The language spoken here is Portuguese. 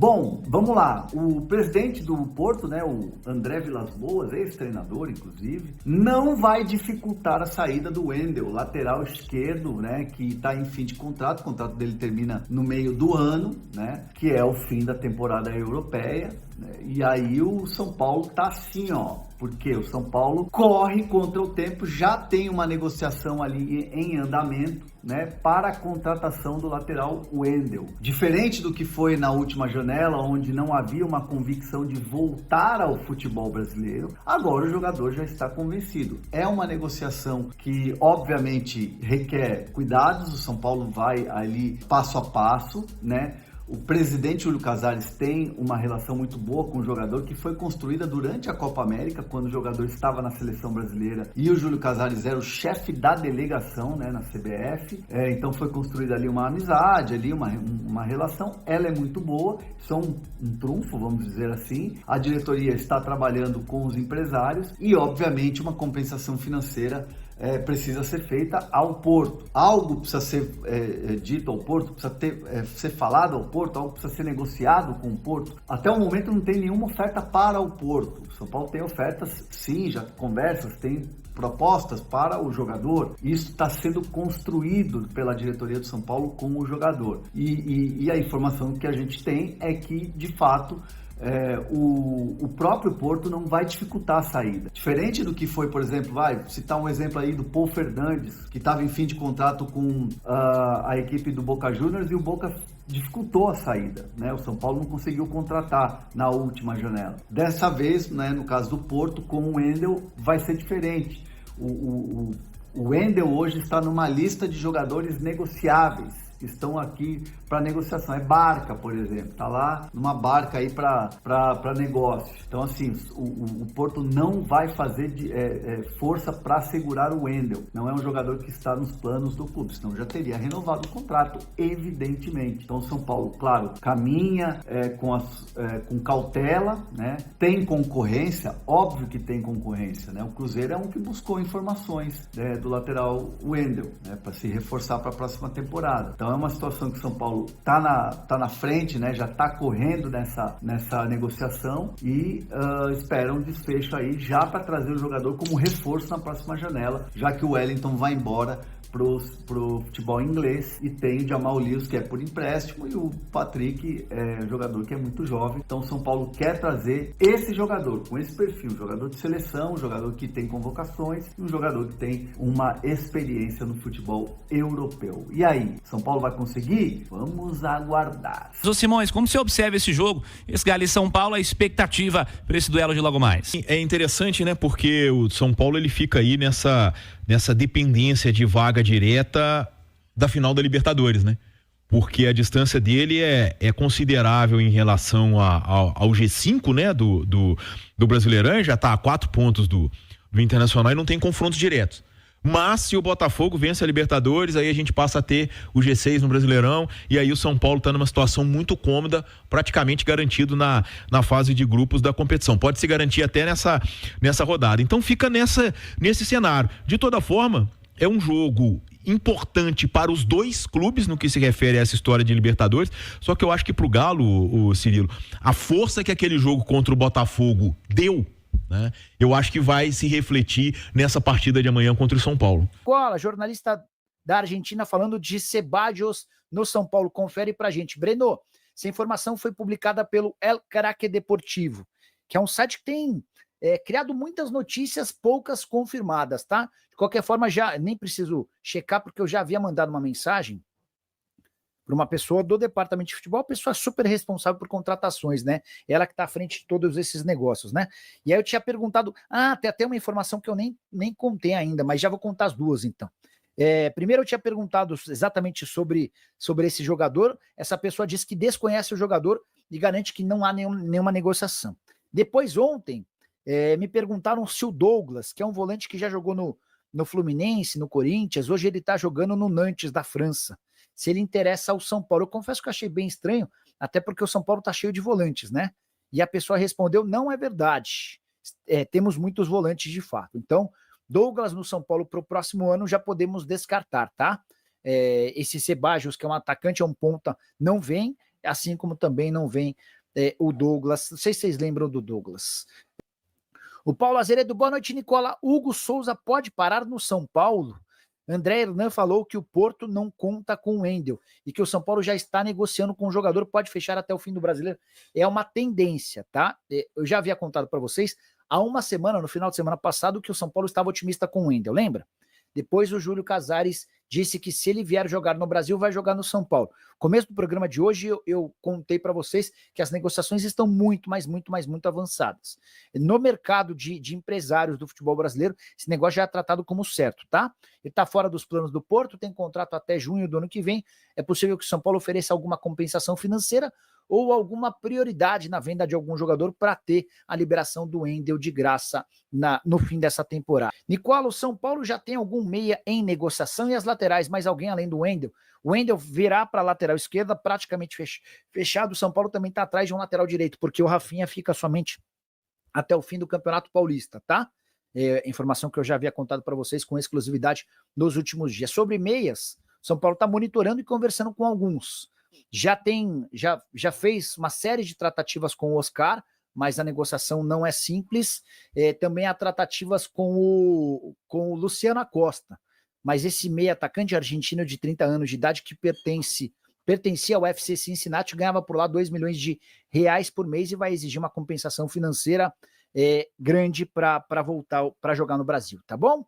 Bom, vamos lá. O presidente do Porto, né, o André Vilas-Boas, ex-treinador, inclusive, não vai dificultar a saída do Wendel, lateral esquerdo, né, que está em fim de contrato. O contrato dele termina no meio do ano, né, que é o fim da temporada europeia. E aí o São Paulo tá assim, ó, porque o São Paulo corre contra o tempo, já tem uma negociação ali em andamento, né, para a contratação do lateral Wendel. Diferente do que foi na última janela, onde não havia uma convicção de voltar ao futebol brasileiro, agora o jogador já está convencido. É uma negociação que, obviamente, requer cuidados, o São Paulo vai ali passo a passo, né? O presidente Júlio Casares tem uma relação muito boa com o jogador, que foi construída durante a Copa América, quando o jogador estava na seleção brasileira e o Júlio Casares era o chefe da delegação, né, na CBF. Então foi construída ali uma amizade, ali uma relação. Ela é muito boa, isso é um trunfo, vamos dizer assim. A diretoria está trabalhando com os empresários e, obviamente, uma compensação financeira precisa ser feita ao Porto. Algo precisa ser dito ao Porto, precisa ser falado ao Porto, algo precisa ser negociado com o Porto. Até o momento não tem nenhuma oferta para o Porto. O São Paulo tem ofertas, sim, já conversas, tem propostas para o jogador. Isso está sendo construído pela diretoria do São Paulo com o jogador. E a informação que a gente tem é que, de fato, o próprio Porto não vai dificultar a saída. Diferente do que foi, por exemplo, vai citar um exemplo aí do Paul Fernandes, que estava em fim de contrato com a equipe do Boca Juniors e o Boca dificultou a saída, né? O São Paulo não conseguiu contratar na última janela. Dessa vez, né, no caso do Porto, com o Wendel, vai ser diferente. O Wendel hoje está numa lista de jogadores negociáveis que estão aqui para negociação. É Barca, por exemplo, tá lá numa barca aí para negócio. Então, assim, o Porto não vai fazer força para segurar o Wendel. Não é um jogador que está nos planos do clube, senão já teria renovado o contrato, evidentemente. Então, o São Paulo, claro, caminha com cautela, né? Tem concorrência, óbvio que tem concorrência, né? O Cruzeiro é um que buscou informações do lateral Wendel, né, para se reforçar para a próxima temporada. Então, é uma situação que o São Paulo tá na frente, né? Já está correndo nessa negociação e espera um desfecho aí já para trazer o jogador como reforço na próxima janela, já que o Wellington vai embora pro futebol inglês e tem o Jamal Lewis, que é por empréstimo, e o Patrick é um jogador que é muito jovem. Então o São Paulo quer trazer esse jogador com esse perfil, um jogador de seleção, um jogador que tem convocações e um jogador que tem uma experiência no futebol europeu. E aí, São Paulo vai conseguir? Vamos aguardar. Ô Simões, como você observa esse jogo, esse Galo e São Paulo, a expectativa para esse duelo de logo mais? É interessante, né, porque o São Paulo ele fica aí nessa dependência de vaga direta da final da Libertadores, né? Porque a distância dele é considerável em relação ao G5, né, do Brasileirão, já tá a 4 pontos do Internacional e não tem confrontos diretos. Mas se o Botafogo vence a Libertadores, aí a gente passa a ter o G6 no Brasileirão e aí o São Paulo está numa situação muito cômoda, praticamente garantido na fase de grupos da competição. Pode se garantir até nessa rodada. Então fica nesse cenário. De toda forma, é um jogo importante para os dois clubes no que se refere a essa história de Libertadores, só que eu acho que pro Galo, o Cirilo, a força que aquele jogo contra o Botafogo deu, né, eu acho que vai se refletir nessa partida de amanhã contra o São Paulo. Cola, jornalista da Argentina falando de Ceballos no São Paulo. Confere pra gente. Breno, essa informação foi publicada pelo El Craque Deportivo, que é um site que tem criado muitas notícias, poucas confirmadas, tá? De qualquer forma, já nem preciso checar, porque eu já havia mandado uma mensagem para uma pessoa do departamento de futebol, pessoa super responsável por contratações, né? Ela que está à frente de todos esses negócios, né? E aí eu tinha perguntado, tem até uma informação que eu nem contei ainda, mas já vou contar as duas, então. Primeiro eu tinha perguntado exatamente sobre esse jogador, essa pessoa disse que desconhece o jogador e garante que não há nenhuma negociação. Depois, ontem, me perguntaram se o Douglas, que é um volante que já jogou no Fluminense, no Corinthians, hoje ele está jogando no Nantes, da França, se ele interessa ao São Paulo. Eu confesso que eu achei bem estranho, até porque o São Paulo está cheio de volantes, né? E a pessoa respondeu, não é verdade. Temos muitos volantes de fato. Então, Douglas no São Paulo para o próximo ano já podemos descartar, tá? Esse Ceballos, que é um atacante, é um ponta, não vem. assim como também não vem o Douglas. Não sei se vocês lembram do Douglas. O Paulo Azeredo, boa noite, Nicola. Hugo Souza pode parar no São Paulo? André Hernan falou que o Porto não conta com o Wendel e que o São Paulo já está negociando com o jogador, pode fechar até o fim do Brasileiro. É uma tendência, tá? Eu já havia contado para vocês há uma semana, no final de semana passado, que o São Paulo estava otimista com o Wendel, lembra? Depois o Júlio Casares disse que se ele vier jogar no Brasil, vai jogar no São Paulo. Começo do programa de hoje, eu contei para vocês que as negociações estão muito avançadas. No mercado de empresários do futebol brasileiro, esse negócio já é tratado como certo, tá? Ele está fora dos planos do Porto, tem contrato até junho do ano que vem. É possível que o São Paulo ofereça alguma compensação financeira ou alguma prioridade na venda de algum jogador para ter a liberação do Wendel de graça no fim dessa temporada. Nicola, o São Paulo já tem algum meia em negociação e as laterais, mas alguém além do Wendel? O Wendel virá para a lateral esquerda praticamente fechado. O São Paulo também está atrás de um lateral direito, porque o Rafinha fica somente até o fim do Campeonato Paulista, tá? Informação que eu já havia contado para vocês com exclusividade nos últimos dias. Sobre meias, o São Paulo está monitorando e conversando com alguns. Já fez uma série de tratativas com o Oscar, mas a negociação não é simples. Também há tratativas com o Luciano Acosta, mas esse meia atacante argentino de 30 anos de idade que pertencia ao FC Cincinnati, ganhava por lá 2 milhões de reais por mês e vai exigir uma compensação financeira grande para voltar para jogar no Brasil, tá bom?